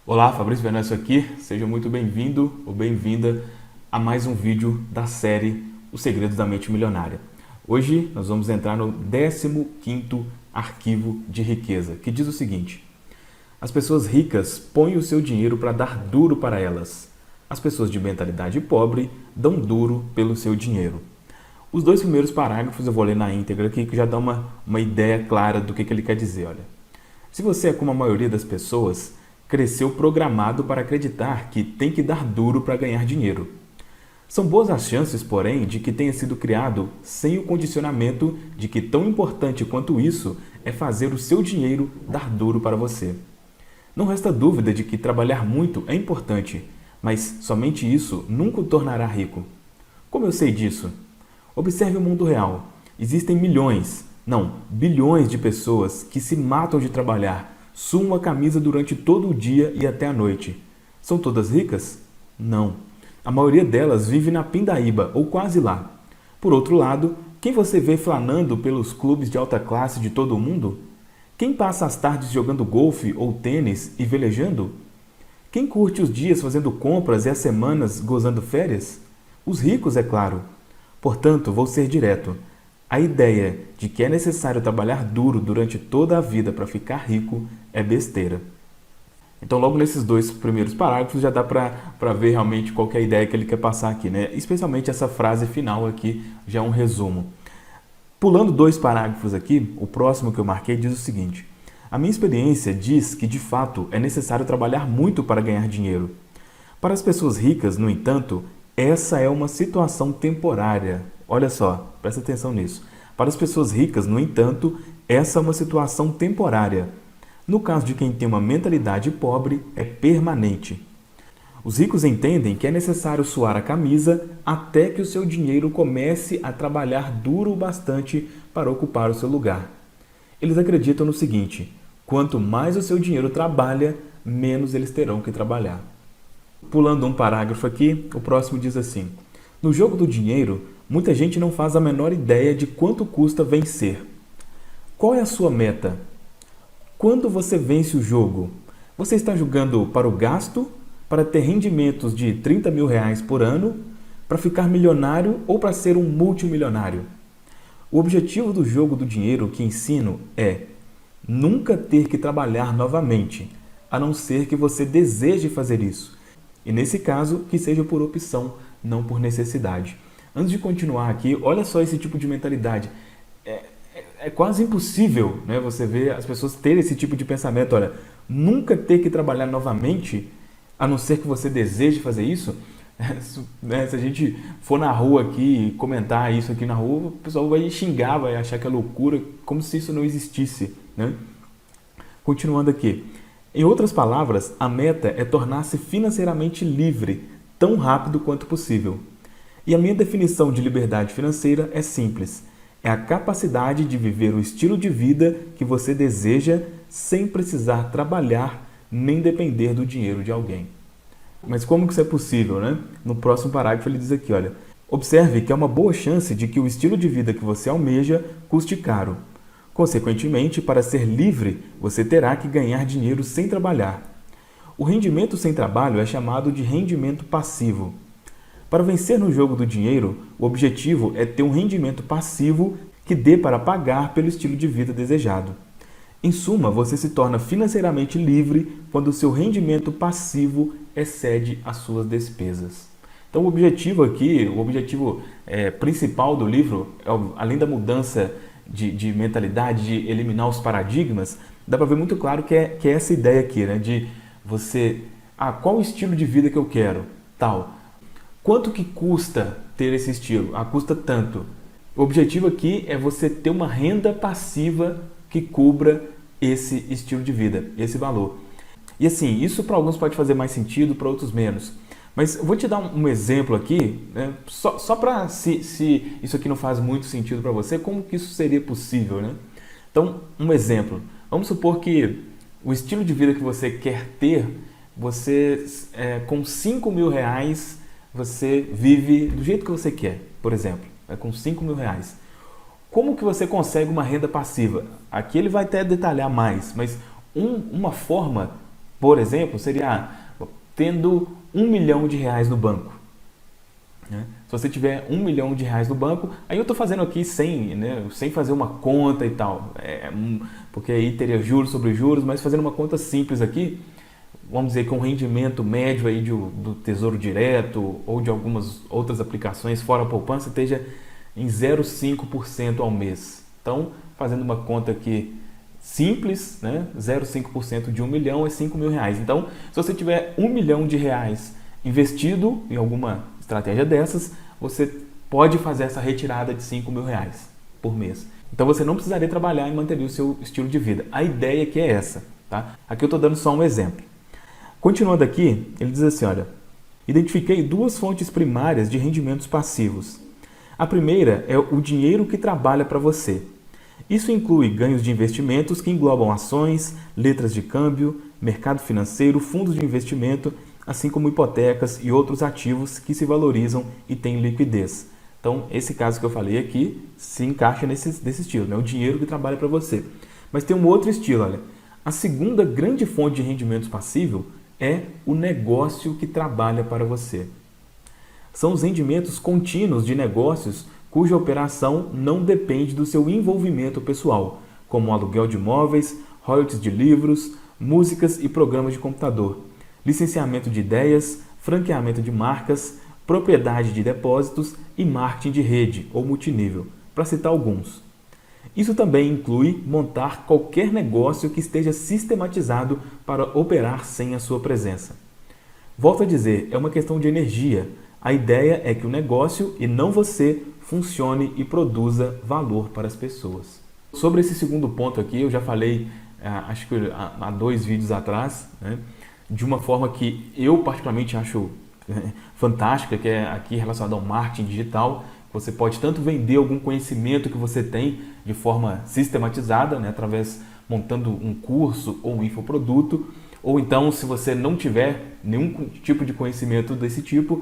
Olá, Fabrício Venâncio aqui, seja muito bem-vindo ou bem-vinda a mais um vídeo da série Os Segredos da Mente Milionária. Hoje nós vamos entrar no 15º arquivo de riqueza, que diz o seguinte: as pessoas ricas põem o seu dinheiro para dar duro para elas. As pessoas de mentalidade pobre dão duro pelo seu dinheiro. Os dois primeiros parágrafos eu vou ler na íntegra aqui, que já dá uma ideia clara do que ele quer dizer. Olha, se você é como a maioria das pessoas, cresceu programado para acreditar que tem que dar duro para ganhar dinheiro. São boas as chances, porém, de que tenha sido criado sem o condicionamento de que tão importante quanto isso é fazer o seu dinheiro dar duro para você. Não resta dúvida de que trabalhar muito é importante, mas somente isso nunca o tornará rico. Como eu sei disso? Observe o mundo real. Existem milhões, não, bilhões de pessoas que se matam de trabalhar, suam a camisa durante todo o dia e até a noite. São todas ricas? Não. A maioria delas vive na pindaíba ou quase lá. Por outro lado, quem você vê flanando pelos clubes de alta classe de todo o mundo? Quem passa as tardes jogando golfe ou tênis e velejando? Quem curte os dias fazendo compras e as semanas gozando férias? Os ricos, é claro. Portanto, vou ser direto. A ideia de que é necessário trabalhar duro durante toda a vida para ficar rico é besteira. Então, logo nesses dois primeiros parágrafos já dá para ver realmente qual que é a ideia que ele quer passar aqui, né? Especialmente essa frase final aqui já é um resumo. Pulando dois parágrafos aqui, o próximo que eu marquei diz o seguinte: a minha experiência diz que de fato é necessário trabalhar muito para ganhar dinheiro. Para as pessoas ricas, no entanto, essa é uma situação temporária. Olha só, presta atenção nisso. Para as pessoas ricas, no entanto, essa é uma situação temporária. No caso de quem tem uma mentalidade pobre, é permanente. Os ricos entendem que é necessário suar a camisa até que o seu dinheiro comece a trabalhar duro o bastante para ocupar o seu lugar. Eles acreditam no seguinte: quanto mais o seu dinheiro trabalha, menos eles terão que trabalhar. Pulando um parágrafo aqui, o próximo diz assim: no jogo do dinheiro, muita gente não faz a menor ideia de quanto custa vencer. Qual é a sua meta? Quando você vence o jogo, você está jogando para o gasto, para ter rendimentos de 30 mil reais por ano, para ficar milionário ou para ser um multimilionário? O objetivo do jogo do dinheiro que ensino é nunca ter que trabalhar novamente, a não ser que você deseje fazer isso. E nesse caso, que seja por opção, não por necessidade. Antes de continuar aqui, olha só esse tipo de mentalidade. É quase impossível, né, você ver as pessoas terem esse tipo de pensamento. Olha, nunca ter que trabalhar novamente, a não ser que você deseje fazer isso. Se a gente for na rua aqui e comentar isso aqui na rua, o pessoal vai xingar, vai achar que é loucura, como se isso não existisse, né? Continuando aqui. Em outras palavras, a meta é tornar-se financeiramente livre tão rápido quanto possível. E a minha definição de liberdade financeira é simples. É a capacidade de viver o estilo de vida que você deseja sem precisar trabalhar nem depender do dinheiro de alguém. Mas como que isso é possível, né? No próximo parágrafo ele diz aqui, olha: observe que há uma boa chance de que o estilo de vida que você almeja custe caro. Consequentemente, para ser livre, você terá que ganhar dinheiro sem trabalhar. O rendimento sem trabalho é chamado de rendimento passivo. Para vencer no jogo do dinheiro, o objetivo é ter um rendimento passivo que dê para pagar pelo estilo de vida desejado. Em suma, você se torna financeiramente livre quando o seu rendimento passivo excede as suas despesas. Então, o objetivo aqui, o objetivo principal do livro, além da mudança de mentalidade, de eliminar os paradigmas, dá para ver muito claro que é essa ideia aqui, né? De você, qual o estilo de vida que eu quero? Tal. Quanto que custa ter esse estilo? Custa tanto. O objetivo aqui é você ter uma renda passiva que cubra esse estilo de vida, esse valor. E assim, isso para alguns pode fazer mais sentido, para outros menos. Mas eu vou te dar um exemplo aqui, né? Só para, se isso aqui não faz muito sentido para você, como que isso seria possível, né? Então, um exemplo. Vamos supor que o estilo de vida que você quer ter, você com 5 mil reais, você vive do jeito que você quer, por exemplo, com 5 mil reais. Como que você consegue uma renda passiva? Aqui ele vai até detalhar mais, mas uma forma por exemplo, seria tendo R$1 milhão no banco. Né? Se você tiver R$1 milhão no banco, aí eu estou fazendo aqui sem fazer uma conta e tal, porque aí teria juros sobre juros, mas fazendo uma conta simples aqui, vamos dizer que um rendimento médio aí do Tesouro Direto ou de algumas outras aplicações fora a poupança esteja em 0,5% ao mês. Então, fazendo uma conta aqui simples, né? 0,5% de R$1 milhão é R$5.000. Então, se você tiver R$1 milhão investido em alguma estratégia dessas, você pode fazer essa retirada de R$5.000 por mês. Então, você não precisaria trabalhar e manter o seu estilo de vida. A ideia aqui é essa. Tá? Aqui eu estou dando só um exemplo. Continuando aqui, ele diz assim, olha, identifiquei duas fontes primárias de rendimentos passivos. A primeira é o dinheiro que trabalha para você. Isso inclui ganhos de investimentos que englobam ações, letras de câmbio, mercado financeiro, fundos de investimento, assim como hipotecas e outros ativos que se valorizam e têm liquidez. Então, esse caso que eu falei aqui se encaixa desse estilo, né? O dinheiro que trabalha para você. Mas tem um outro estilo, olha. A segunda grande fonte de rendimentos passivos é o negócio que trabalha para você. São os rendimentos contínuos de negócios cuja operação não depende do seu envolvimento pessoal, como aluguel de imóveis, royalties de livros, músicas e programas de computador, licenciamento de ideias, franqueamento de marcas, propriedade de depósitos e marketing de rede ou multinível, para citar alguns. Isso também inclui montar qualquer negócio que esteja sistematizado para operar sem a sua presença. Volto a dizer, é uma questão de energia. A ideia é que o negócio, e não você, funcione e produza valor para as pessoas. Sobre esse segundo ponto aqui, eu já falei, acho que há 2 vídeos atrás, né, de uma forma que eu particularmente acho fantástica, que é aqui relacionada ao marketing digital. Você pode tanto vender algum conhecimento que você tem de forma sistematizada, né, montando um curso ou um infoproduto, ou então, se você não tiver nenhum tipo de conhecimento desse tipo,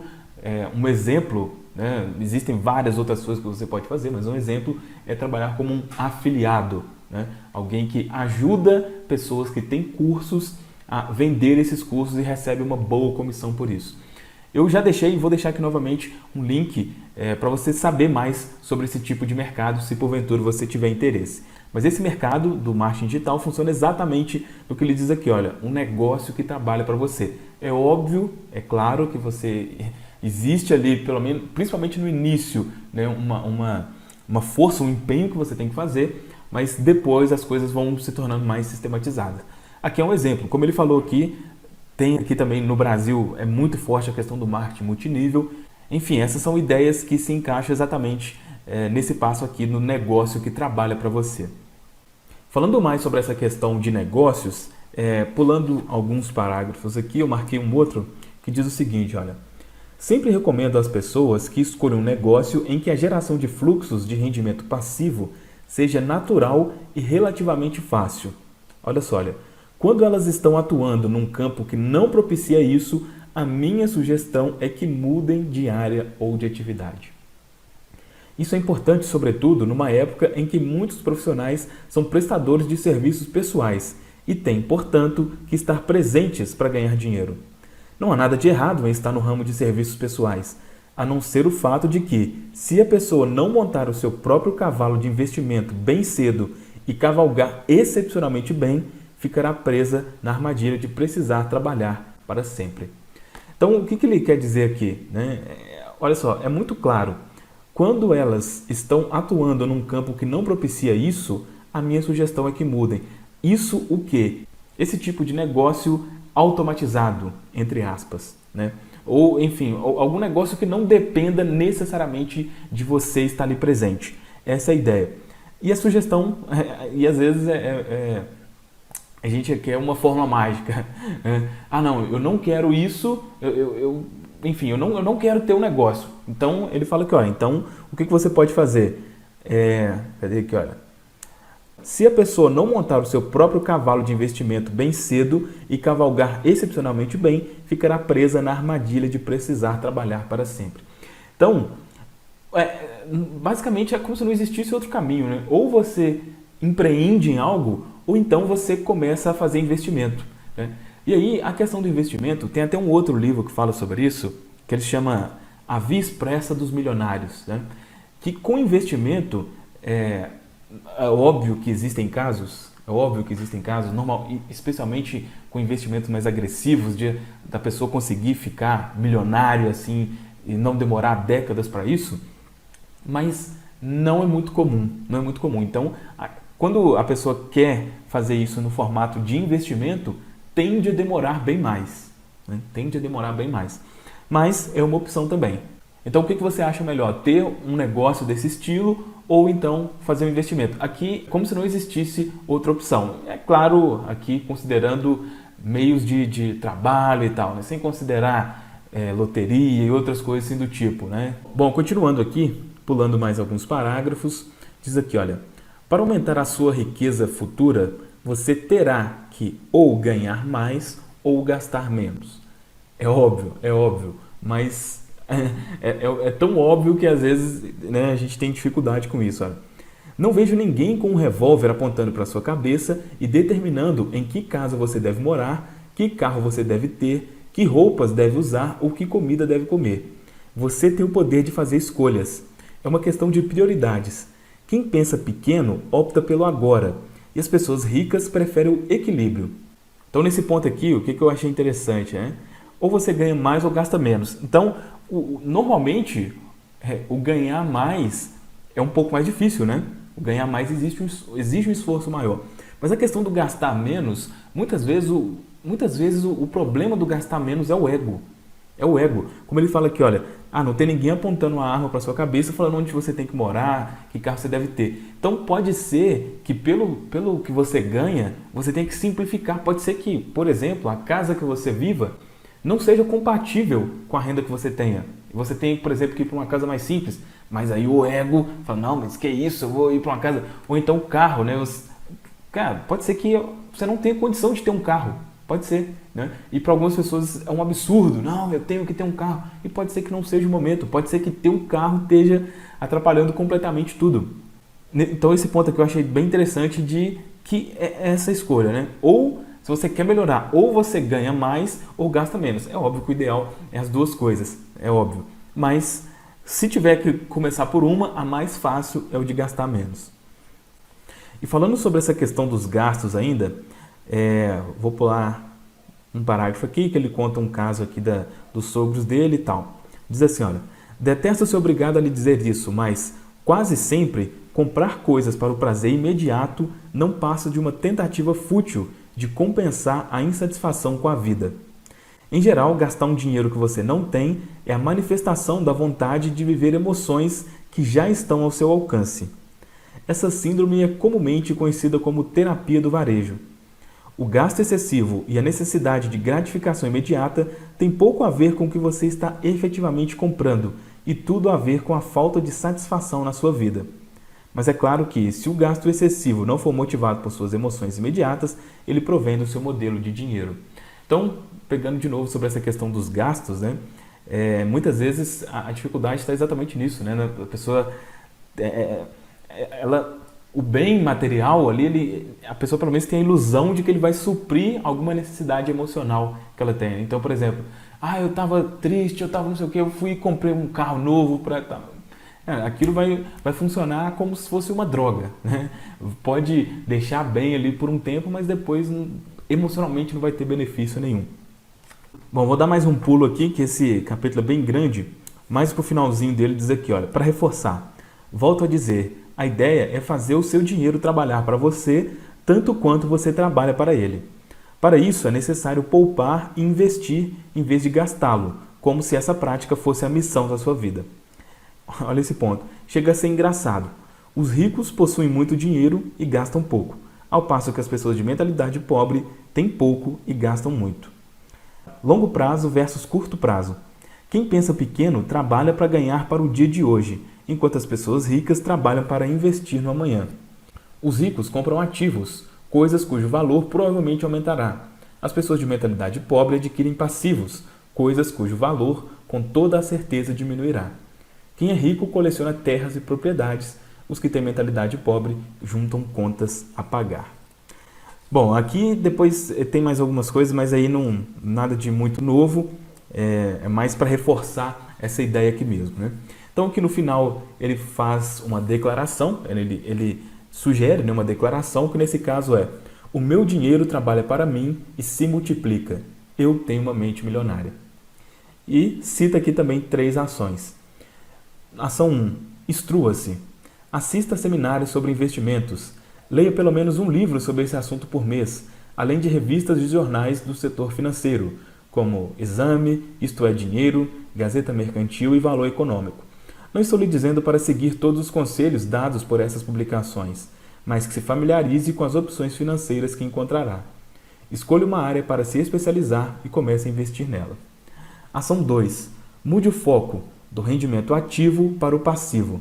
um exemplo, né, existem várias outras coisas que você pode fazer, mas um exemplo é trabalhar como um afiliado, né, alguém que ajuda pessoas que têm cursos a vender esses cursos e recebe uma boa comissão por isso. Eu já deixei e vou deixar aqui novamente um link para você saber mais sobre esse tipo de mercado, se porventura você tiver interesse. Mas esse mercado do marketing digital funciona exatamente no que ele diz aqui, olha, um negócio que trabalha para você. É óbvio, é claro que existe ali, pelo menos, principalmente no início, né, uma força, um empenho que você tem que fazer, mas depois as coisas vão se tornando mais sistematizadas. Aqui é um exemplo, como ele falou aqui, tem aqui também no Brasil, é muito forte a questão do marketing multinível. Enfim, essas são ideias que se encaixam exatamente nesse passo aqui no negócio que trabalha para você. Falando mais sobre essa questão de negócios, pulando alguns parágrafos aqui, eu marquei um outro que diz o seguinte, olha. Sempre recomendo às pessoas que escolham um negócio em que a geração de fluxos de rendimento passivo seja natural e relativamente fácil. Olha só, olha. Quando elas estão atuando num campo que não propicia isso, a minha sugestão é que mudem de área ou de atividade. Isso é importante, sobretudo, numa época em que muitos profissionais são prestadores de serviços pessoais e têm, portanto, que estar presentes para ganhar dinheiro. Não há nada de errado em estar no ramo de serviços pessoais, a não ser o fato de que, se a pessoa não montar o seu próprio cavalo de investimento bem cedo e cavalgar excepcionalmente bem, ficará presa na armadilha de precisar trabalhar para sempre. Então, o que ele quer dizer aqui? Né? Olha só, é muito claro. Quando elas estão atuando num campo que não propicia isso, a minha sugestão é que mudem. Isso o quê? Esse tipo de negócio automatizado, entre aspas, né? Ou, enfim, algum negócio que não dependa necessariamente de você estar ali presente. Essa é a ideia. E a sugestão, e às vezes a gente quer uma fórmula mágica. Ah, não, eu não quero isso, enfim, eu não quero ter um negócio. Então, ele fala que, olha, então, o que você pode fazer? Cadê aqui, olha? Se a pessoa não montar o seu próprio cavalo de investimento bem cedo e cavalgar excepcionalmente bem, ficará presa na armadilha de precisar trabalhar para sempre. Então, basicamente é como se não existisse outro caminho, né? Ou você empreende em algo, ou então você começa a fazer investimento, né? E aí, a questão do investimento, tem até um outro livro que fala sobre isso, que ele chama A Via Expressa dos Milionários, né? Que com investimento, é óbvio que existem casos, normal, especialmente com investimentos mais agressivos, da pessoa conseguir ficar milionário assim e não demorar décadas para isso, mas não é muito comum, Então, quando a pessoa quer fazer isso no formato de investimento, tende a demorar bem mais, né? Mas é uma opção também. Então, o que você acha melhor? Ter um negócio desse estilo ou então fazer um investimento? Aqui, como se não existisse outra opção. É claro, aqui considerando meios de trabalho e tal, né? Sem considerar loteria e outras coisas assim do tipo, né? Bom, continuando aqui, pulando mais alguns parágrafos, diz aqui, olha, para aumentar a sua riqueza futura, você terá que ou ganhar mais ou gastar menos. É óbvio, mas é tão óbvio que às vezes, né, a gente tem dificuldade com isso. Olha. Não vejo ninguém com um revólver apontando para sua cabeça e determinando em que casa você deve morar, que carro você deve ter, que roupas deve usar ou que comida deve comer. Você tem o poder de fazer escolhas. É uma questão de prioridades. Quem pensa pequeno opta pelo agora e as pessoas ricas preferem o equilíbrio. Então, nesse ponto aqui, o que eu achei interessante, né? Ou você ganha mais ou gasta menos. Então, normalmente, o ganhar mais é um pouco mais difícil, né? O ganhar mais exige um esforço maior. Mas a questão do gastar menos, muitas vezes o problema do gastar menos é o ego. É o ego. Como ele fala aqui, olha, não tem ninguém apontando uma arma para sua cabeça falando onde você tem que morar, que carro você deve ter. Então pode ser que pelo que você ganha, você tem que simplificar. Pode ser que, por exemplo, a casa que você viva não seja compatível com a renda que você tenha. Você tem, por exemplo, que ir para uma casa mais simples, mas aí o ego fala, não, mas que isso, eu vou ir para uma casa... Ou então o carro, né? Cara, pode ser que você não tenha condição de ter um carro. Pode ser, né? E para algumas pessoas é um absurdo. Não, eu tenho que ter um carro. E pode ser que não seja o momento. Pode ser que ter um carro esteja atrapalhando completamente tudo. Então esse ponto aqui eu achei bem interessante de que é essa escolha, né? Ou se você quer melhorar, ou você ganha mais ou gasta menos. É óbvio que o ideal é as duas coisas, é óbvio. Mas se tiver que começar por uma, a mais fácil é o de gastar menos. E falando sobre essa questão dos gastos ainda, vou pular um parágrafo aqui, que ele conta um caso aqui dos sogros dele e tal. Diz assim, olha, detesto ser obrigado a lhe dizer isso, mas quase sempre comprar coisas para o prazer imediato não passa de uma tentativa fútil de compensar a insatisfação com a vida. Em geral, gastar um dinheiro que você não tem é a manifestação da vontade de viver emoções que já estão ao seu alcance. Essa síndrome é comumente conhecida como terapia do varejo. O gasto excessivo e a necessidade de gratificação imediata têm pouco a ver com o que você está efetivamente comprando e tudo a ver com a falta de satisfação na sua vida. Mas é claro que, se o gasto excessivo não for motivado por suas emoções imediatas, ele provém do seu modelo de dinheiro. Então, pegando de novo sobre essa questão dos gastos, né? Muitas vezes a dificuldade está exatamente nisso, né? A pessoa, o bem material ali, a pessoa pelo menos tem a ilusão de que ele vai suprir alguma necessidade emocional que ela tem. Então, por exemplo, eu estava triste, eu estava não sei o que, eu fui e comprei um carro novo para... aquilo vai funcionar como se fosse uma droga, né? Pode deixar bem ali por um tempo, mas depois emocionalmente não vai ter benefício nenhum. Bom, vou dar mais um pulo aqui, que esse capítulo é bem grande, mas pro finalzinho dele diz aqui, olha, para reforçar, volto a dizer, a ideia é fazer o seu dinheiro trabalhar para você, tanto quanto você trabalha para ele. Para isso é necessário poupar e investir em vez de gastá-lo, como se essa prática fosse a missão da sua vida. Olha esse ponto. Chega a ser engraçado. Os ricos possuem muito dinheiro e gastam pouco, ao passo que as pessoas de mentalidade pobre têm pouco e gastam muito. Longo prazo versus curto prazo. Quem pensa pequeno trabalha para ganhar para o dia de hoje, enquanto as pessoas ricas trabalham para investir no amanhã. Os ricos compram ativos, coisas cujo valor provavelmente aumentará. As pessoas de mentalidade pobre adquirem passivos, coisas cujo valor com toda a certeza diminuirá. Quem é rico coleciona terras e propriedades. Os que têm mentalidade pobre juntam contas a pagar. Bom, aqui depois tem mais algumas coisas, mas aí não nada de muito novo, é mais para reforçar essa ideia aqui mesmo, né? Então aqui no final ele faz uma declaração, ele sugere, né, uma declaração que nesse caso é: o meu dinheiro trabalha para mim e se multiplica. Eu tenho uma mente milionária. E cita aqui também 3 ações. Ação 1. Instrua-se. Assista a seminários sobre investimentos. Leia pelo menos um livro sobre esse assunto por mês, além de revistas e jornais do setor financeiro, como Exame, Isto é Dinheiro, Gazeta Mercantil e Valor Econômico. Não estou lhe dizendo para seguir todos os conselhos dados por essas publicações, mas que se familiarize com as opções financeiras que encontrará. Escolha uma área para se especializar e comece a investir nela. Ação 2. Mude o foco do rendimento ativo para o passivo.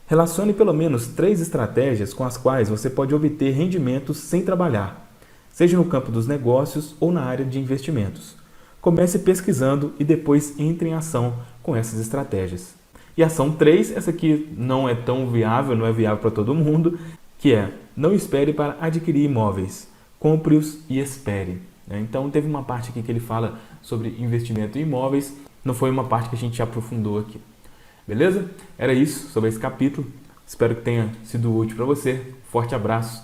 Relacione pelo menos 3 estratégias com as quais você pode obter rendimentos sem trabalhar, seja no campo dos negócios ou na área de investimentos. Comece pesquisando e depois entre em ação com essas estratégias. E ação 3, essa aqui não é tão viável, não é viável para todo mundo, que é: não espere para adquirir imóveis, compre-os e espere. Então teve uma parte aqui que ele fala sobre investimento em imóveis, não foi uma parte que a gente aprofundou aqui. Beleza? Era isso sobre esse capítulo. Espero que tenha sido útil para você. Forte abraço